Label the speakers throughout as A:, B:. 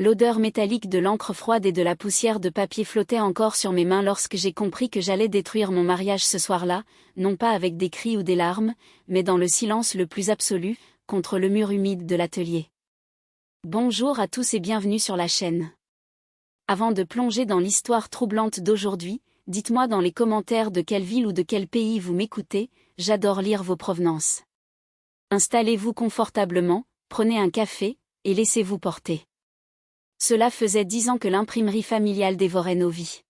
A: L'odeur métallique de l'encre froide et de la poussière de papier flottait encore sur mes mains lorsque j'ai compris que j'allais détruire mon mariage ce soir-là, non pas avec des cris ou des larmes, mais dans le silence le plus absolu, contre le mur humide de l'atelier. Bonjour à tous et bienvenue sur la chaîne. Avant de plonger dans l'histoire troublante d'aujourd'hui, dites-moi dans les commentaires de quelle ville ou de quel pays vous m'écoutez, j'adore lire vos provenances. Installez-vous confortablement, prenez un café, et laissez-vous porter. Cela faisait 10 ans que l'imprimerie familiale dévorait nos vies.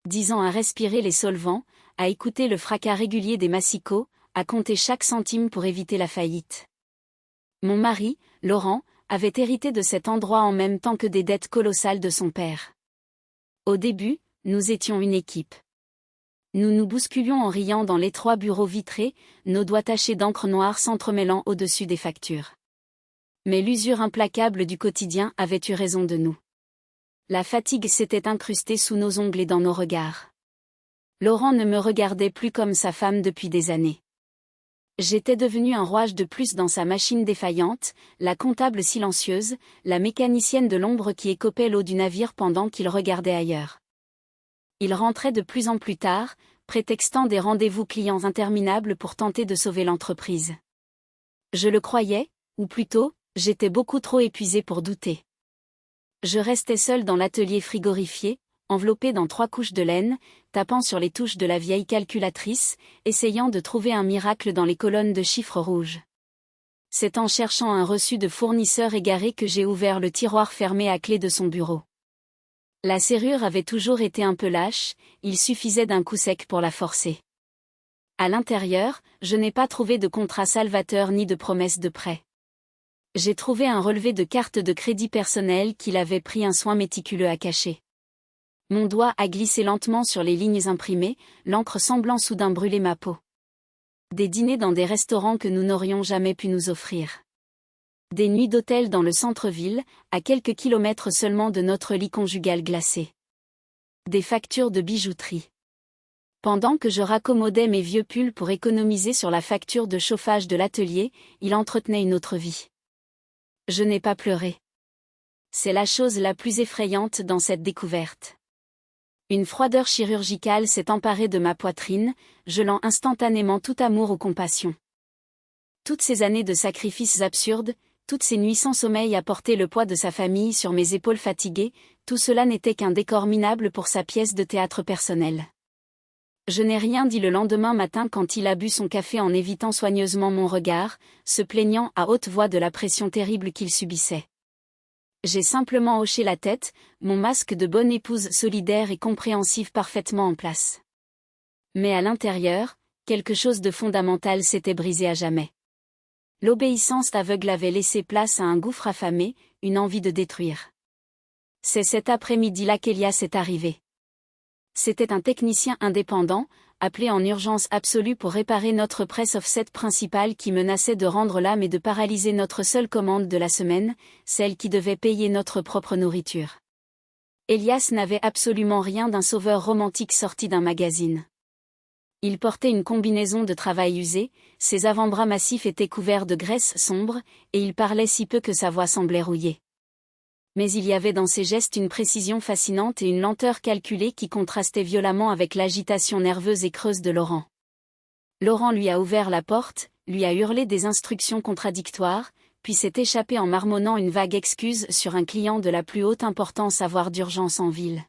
A: 10 ans à respirer les solvants, à écouter le fracas régulier des massicots, à compter chaque centime pour éviter la faillite. Mon mari, Laurent, avait hérité de cet endroit en même temps que des dettes colossales de son père. Au début, nous étions une équipe. Nous nous bousculions en riant dans l'étroit bureau vitré, nos doigts tachés d'encre noire s'entremêlant au-dessus des factures. Mais l'usure implacable du quotidien avait eu raison de nous. La fatigue s'était incrustée sous nos ongles et dans nos regards. Laurent ne me regardait plus comme sa femme depuis des années. J'étais devenue un rouage de plus dans sa machine défaillante, la comptable silencieuse, la mécanicienne de l'ombre qui écopait l'eau du navire pendant qu'il regardait ailleurs. Il rentrait de plus en plus tard, prétextant des rendez-vous clients interminables pour tenter de sauver l'entreprise. Je le croyais, ou plutôt, j'étais beaucoup trop épuisée pour douter. Je restais seule dans l'atelier frigorifié, enveloppée dans 3 couches de laine, tapant sur les touches de la vieille calculatrice, essayant de trouver un miracle dans les colonnes de chiffres rouges. C'est en cherchant un reçu de fournisseur égaré que j'ai ouvert le tiroir fermé à clé de son bureau. La serrure avait toujours été un peu lâche, il suffisait d'un coup sec pour la forcer. À l'intérieur, je n'ai pas trouvé de contrat salvateur ni de promesse de prêt. J'ai trouvé un relevé de carte de crédit personnel qu'il avait pris un soin méticuleux à cacher. Mon doigt a glissé lentement sur les lignes imprimées, l'encre semblant soudain brûler ma peau. Des dîners dans des restaurants que nous n'aurions jamais pu nous offrir. Des nuits d'hôtel dans le centre-ville, à quelques kilomètres seulement de notre lit conjugal glacé. Des factures de bijouterie. Pendant que je raccommodais mes vieux pulls pour économiser sur la facture de chauffage de l'atelier, il entretenait une autre vie. Je n'ai pas pleuré. C'est la chose la plus effrayante dans cette découverte. Une froideur chirurgicale s'est emparée de ma poitrine, gelant instantanément tout amour ou compassion. Toutes ces années de sacrifices absurdes, toutes ces nuits sans sommeil à porter le poids de sa famille sur mes épaules fatiguées, tout cela n'était qu'un décor minable pour sa pièce de théâtre personnelle. Je n'ai rien dit le lendemain matin quand il a bu son café en évitant soigneusement mon regard, se plaignant à haute voix de la pression terrible qu'il subissait. J'ai simplement hoché la tête, mon masque de bonne épouse solidaire et compréhensive parfaitement en place. Mais à l'intérieur, quelque chose de fondamental s'était brisé à jamais. L'obéissance aveugle avait laissé place à un gouffre affamé, une envie de détruire. C'est cet après-midi-là qu'Elias est arrivé. C'était un technicien indépendant, appelé en urgence absolue pour réparer notre press offset principale qui menaçait de rendre l'âme et de paralyser notre seule commande de la semaine, celle qui devait payer notre propre nourriture. Elias n'avait absolument rien d'un sauveur romantique sorti d'un magazine. Il portait une combinaison de travail usée, ses avant-bras massifs étaient couverts de graisse sombre, et il parlait si peu que sa voix semblait rouillée. Mais il y avait dans ses gestes une précision fascinante et une lenteur calculée qui contrastaient violemment avec l'agitation nerveuse et creuse de Laurent. Laurent lui a ouvert la porte, lui a hurlé des instructions contradictoires, puis s'est échappé en marmonnant une vague excuse sur un client de la plus haute importance à voir d'urgence en ville.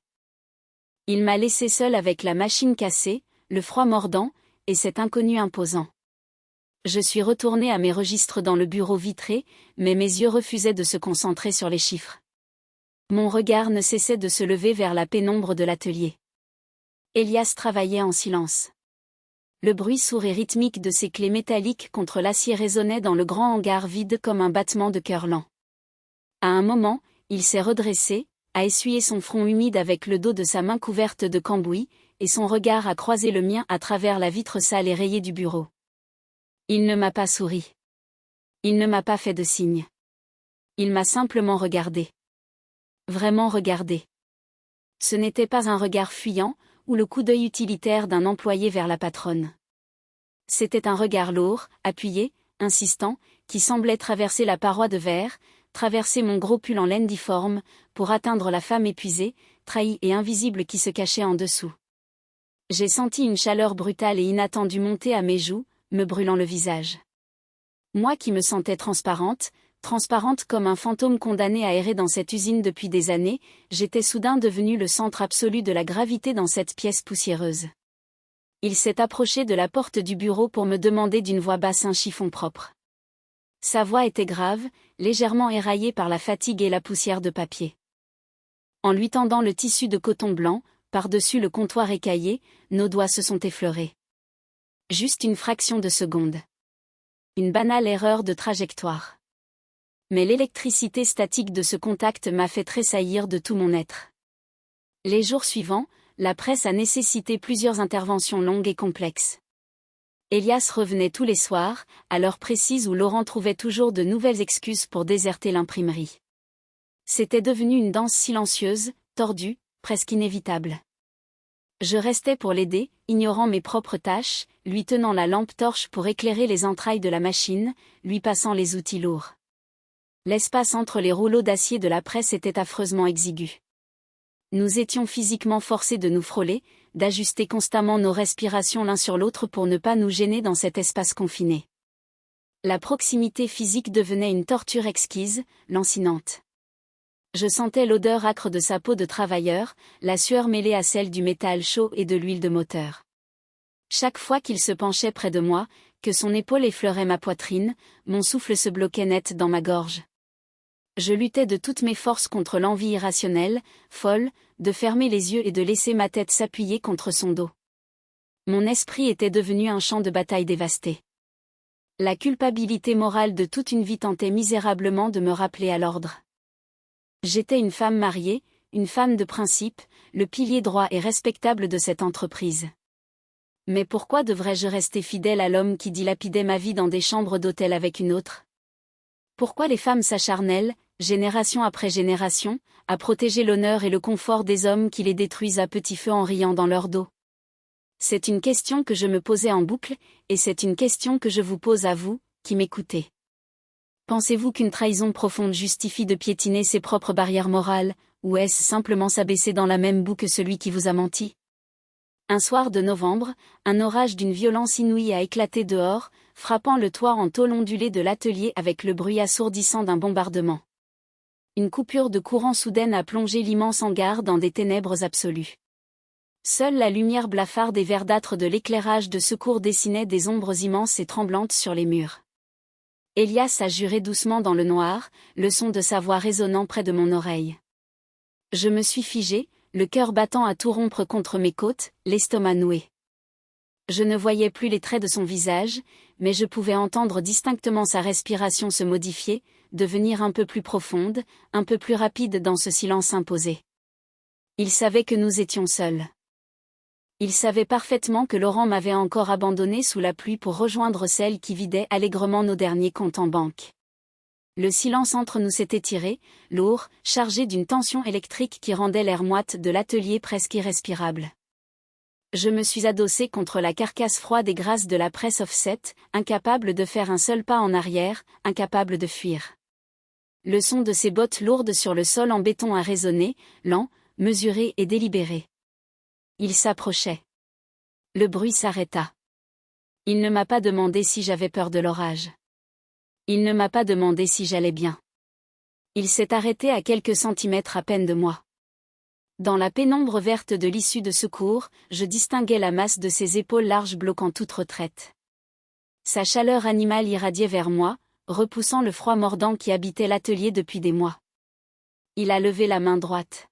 A: Il m'a laissé seul avec la machine cassée, le froid mordant, et cet inconnu imposant. Je suis retournée à mes registres dans le bureau vitré, mais mes yeux refusaient de se concentrer sur les chiffres. Mon regard ne cessait de se lever vers la pénombre de l'atelier. Elias travaillait en silence. Le bruit sourd et rythmique de ses clés métalliques contre l'acier résonnait dans le grand hangar vide comme un battement de cœur lent. À un moment, il s'est redressé, a essuyé son front humide avec le dos de sa main couverte de cambouis, et son regard a croisé le mien à travers la vitre sale et rayée du bureau. Il ne m'a pas souri. Il ne m'a pas fait de signe. Il m'a simplement regardé. Vraiment regardé. Ce n'était pas un regard fuyant, ou le coup d'œil utilitaire d'un employé vers la patronne. C'était un regard lourd, appuyé, insistant, qui semblait traverser la paroi de verre, traverser mon gros pull en laine difforme, pour atteindre la femme épuisée, trahie et invisible qui se cachait en dessous. J'ai senti une chaleur brutale et inattendue monter à mes joues, me brûlant le visage. Moi qui me sentais transparente comme un fantôme condamné à errer dans cette usine depuis des années, j'étais soudain devenue le centre absolu de la gravité dans cette pièce poussiéreuse. Il s'est approché de la porte du bureau pour me demander d'une voix basse un chiffon propre. Sa voix était grave, légèrement éraillée par la fatigue et la poussière de papier. En lui tendant le tissu de coton blanc, par-dessus le comptoir écaillé, nos doigts se sont effleurés. Juste une fraction de seconde. Une banale erreur de trajectoire. Mais l'électricité statique de ce contact m'a fait tressaillir de tout mon être. Les jours suivants, la presse a nécessité plusieurs interventions longues et complexes. Elias revenait tous les soirs, à l'heure précise où Laurent trouvait toujours de nouvelles excuses pour déserter l'imprimerie. C'était devenu une danse silencieuse, tordue, presque inévitable. Je restais pour l'aider, ignorant mes propres tâches, lui tenant la lampe torche pour éclairer les entrailles de la machine, lui passant les outils lourds. L'espace entre les rouleaux d'acier de la presse était affreusement exigu. Nous étions physiquement forcés de nous frôler, d'ajuster constamment nos respirations l'un sur l'autre pour ne pas nous gêner dans cet espace confiné. La proximité physique devenait une torture exquise, lancinante. Je sentais l'odeur âcre de sa peau de travailleur, la sueur mêlée à celle du métal chaud et de l'huile de moteur. Chaque fois qu'il se penchait près de moi, que son épaule effleurait ma poitrine, mon souffle se bloquait net dans ma gorge. Je luttais de toutes mes forces contre l'envie irrationnelle, folle, de fermer les yeux et de laisser ma tête s'appuyer contre son dos. Mon esprit était devenu un champ de bataille dévasté. La culpabilité morale de toute une vie tentait misérablement de me rappeler à l'ordre. J'étais une femme mariée, une femme de principe, le pilier droit et respectable de cette entreprise. Mais pourquoi devrais-je rester fidèle à l'homme qui dilapidait ma vie dans des chambres d'hôtel avec une autre? Pourquoi les femmes s'acharnent, génération après génération, à protéger l'honneur et le confort des hommes qui les détruisent à petit feu en riant dans leur dos? C'est une question que je me posais en boucle, et c'est une question que je vous pose à vous, qui m'écoutez. Pensez-vous qu'une trahison profonde justifie de piétiner ses propres barrières morales, ou est-ce simplement s'abaisser dans la même boue que celui qui vous a menti? Un soir de novembre, un orage d'une violence inouïe a éclaté dehors, frappant le toit en tôle ondulée de l'atelier avec le bruit assourdissant d'un bombardement. Une coupure de courant soudaine a plongé l'immense hangar dans des ténèbres absolues. Seule la lumière blafarde et verdâtre de l'éclairage de secours dessinait des ombres immenses et tremblantes sur les murs. Elias a juré doucement dans le noir, le son de sa voix résonnant près de mon oreille. Je me suis figé, le cœur battant à tout rompre contre mes côtes, l'estomac noué. Je ne voyais plus les traits de son visage, mais je pouvais entendre distinctement sa respiration se modifier, devenir un peu plus profonde, un peu plus rapide dans ce silence imposé. Il savait que nous étions seuls. Il savait parfaitement que Laurent m'avait encore abandonné sous la pluie pour rejoindre celle qui vidait allègrement nos derniers comptes en banque. Le silence entre nous s'est étiré, lourd, chargé d'une tension électrique qui rendait l'air moite de l'atelier presque irrespirable. Je me suis adossé contre la carcasse froide et grasse de la presse offset, incapable de faire un seul pas en arrière, incapable de fuir. Le son de ses bottes lourdes sur le sol en béton a résonné, lent, mesuré et délibéré. Il s'approchait. Le bruit s'arrêta. Il ne m'a pas demandé si j'avais peur de l'orage. Il ne m'a pas demandé si j'allais bien. Il s'est arrêté à quelques centimètres à peine de moi. Dans la pénombre verte de l'issue de secours, je distinguais la masse de ses épaules larges bloquant toute retraite. Sa chaleur animale irradiait vers moi, repoussant le froid mordant qui habitait l'atelier depuis des mois. Il a levé la main droite.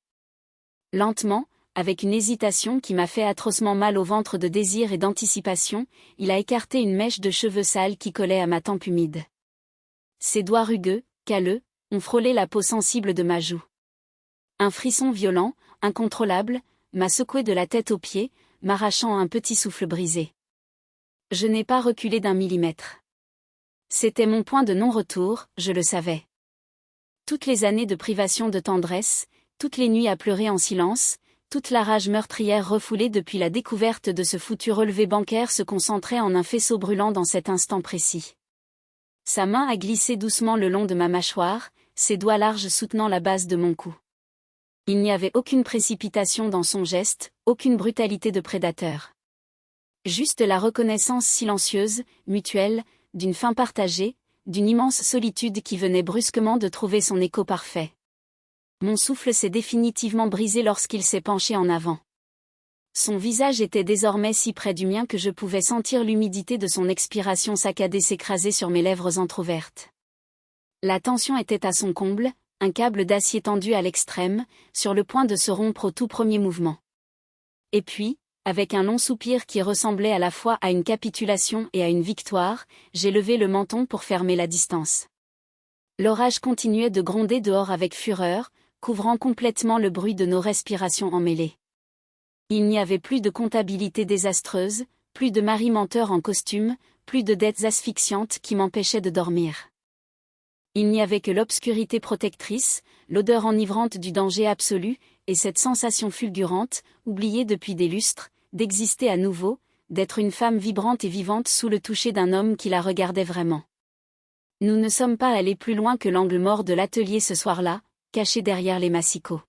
A: Lentement, avec une hésitation qui m'a fait atrocement mal au ventre de désir et d'anticipation, il a écarté une mèche de cheveux sales qui collait à ma tempe humide. Ses doigts rugueux, calleux, ont frôlé la peau sensible de ma joue. Un frisson violent, incontrôlable, m'a secoué de la tête aux pieds, m'arrachant un petit souffle brisé. Je n'ai pas reculé d'un millimètre. C'était mon point de non-retour, je le savais. Toutes les années de privation de tendresse, toutes les nuits à pleurer en silence, toute la rage meurtrière refoulée depuis la découverte de ce foutu relevé bancaire se concentrait en un faisceau brûlant dans cet instant précis. Sa main a glissé doucement le long de ma mâchoire, ses doigts larges soutenant la base de mon cou. Il n'y avait aucune précipitation dans son geste, aucune brutalité de prédateur. Juste la reconnaissance silencieuse, mutuelle, d'une faim partagée, d'une immense solitude qui venait brusquement de trouver son écho parfait. Mon souffle s'est définitivement brisé lorsqu'il s'est penché en avant. Son visage était désormais si près du mien que je pouvais sentir l'humidité de son expiration saccadée s'écraser sur mes lèvres entr'ouvertes. La tension était à son comble, un câble d'acier tendu à l'extrême, sur le point de se rompre au tout premier mouvement. Et puis, avec un long soupir qui ressemblait à la fois à une capitulation et à une victoire, j'ai levé le menton pour fermer la distance. L'orage continuait de gronder dehors avec fureur, couvrant complètement le bruit de nos respirations emmêlées. Il n'y avait plus de comptabilité désastreuse, plus de mari menteur en costume, plus de dettes asphyxiantes qui m'empêchaient de dormir. Il n'y avait que l'obscurité protectrice, l'odeur enivrante du danger absolu, et cette sensation fulgurante, oubliée depuis des lustres, d'exister à nouveau, d'être une femme vibrante et vivante sous le toucher d'un homme qui la regardait vraiment. Nous ne sommes pas allés plus loin que l'angle mort de l'atelier ce soir-là, caché derrière les massicots.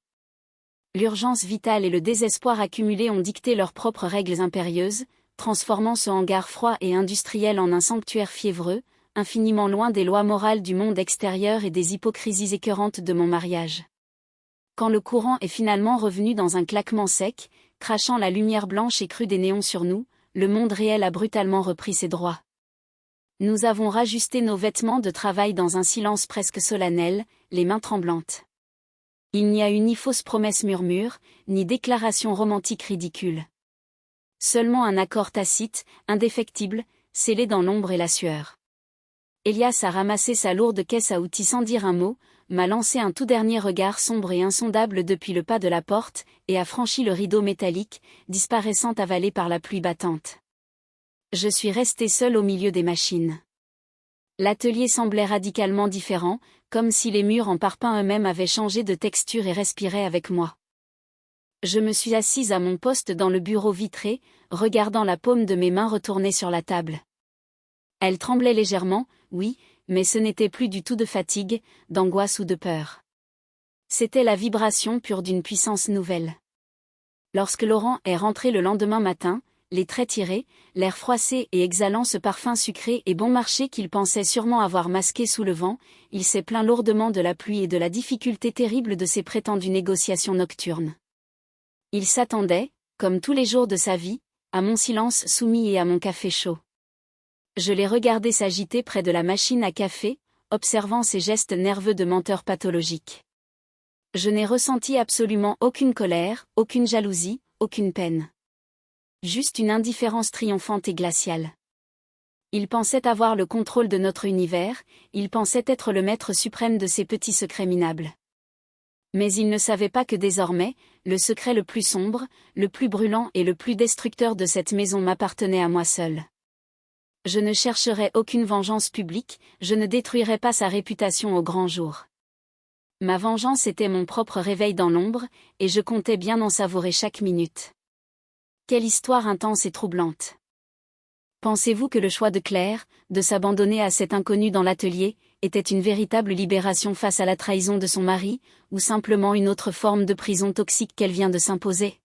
A: L'urgence vitale et le désespoir accumulés ont dicté leurs propres règles impérieuses, transformant ce hangar froid et industriel en un sanctuaire fiévreux, infiniment loin des lois morales du monde extérieur et des hypocrisies écœurantes de mon mariage. Quand le courant est finalement revenu dans un claquement sec, crachant la lumière blanche et crue des néons sur nous, le monde réel a brutalement repris ses droits. Nous avons rajusté nos vêtements de travail dans un silence presque solennel, les mains tremblantes. Il n'y a eu ni fausse promesse murmure, ni déclaration romantique ridicule. Seulement un accord tacite, indéfectible, scellé dans l'ombre et la sueur. Elias a ramassé sa lourde caisse à outils sans dire un mot, m'a lancé un tout dernier regard sombre et insondable depuis le pas de la porte, et a franchi le rideau métallique, disparaissant avalé par la pluie battante. Je suis resté seul au milieu des machines. L'atelier semblait radicalement différent, comme si les murs en parpaing eux-mêmes avaient changé de texture et respiraient avec moi. Je me suis assise à mon poste dans le bureau vitré, regardant la paume de mes mains retourner sur la table. Elle tremblait légèrement, oui, mais ce n'était plus du tout de fatigue, d'angoisse ou de peur. C'était la vibration pure d'une puissance nouvelle. Lorsque Laurent est rentré le lendemain matin, les traits tirés, l'air froissé et exhalant ce parfum sucré et bon marché qu'il pensait sûrement avoir masqué sous le vent, il s'est plaint lourdement de la pluie et de la difficulté terrible de ses prétendues négociations nocturnes. Il s'attendait, comme tous les jours de sa vie, à mon silence soumis et à mon café chaud. Je l'ai regardé s'agiter près de la machine à café, observant ses gestes nerveux de menteur pathologique. Je n'ai ressenti absolument aucune colère, aucune jalousie, aucune peine. Juste une indifférence triomphante et glaciale. Il pensait avoir le contrôle de notre univers, il pensait être le maître suprême de ses petits secrets minables. Mais il ne savait pas que désormais, le secret le plus sombre, le plus brûlant et le plus destructeur de cette maison m'appartenait à moi seul. Je ne chercherai aucune vengeance publique, je ne détruirai pas sa réputation au grand jour. Ma vengeance était mon propre réveil dans l'ombre, et je comptais bien en savourer chaque minute. Quelle histoire intense et troublante. Pensez-vous que le choix de Claire, de s'abandonner à cet inconnu dans l'atelier, était une véritable libération face à la trahison de son mari, ou simplement une autre forme de prison toxique qu'elle vient de s'imposer?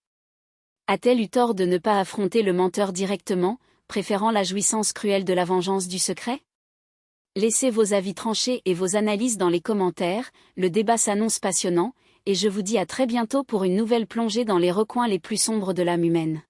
A: A-t-elle eu tort de ne pas affronter le menteur directement, préférant la jouissance cruelle de la vengeance du secret? Laissez vos avis tranchés et vos analyses dans les commentaires, le débat s'annonce passionnant, et je vous dis à très bientôt pour une nouvelle plongée dans les recoins les plus sombres de l'âme humaine.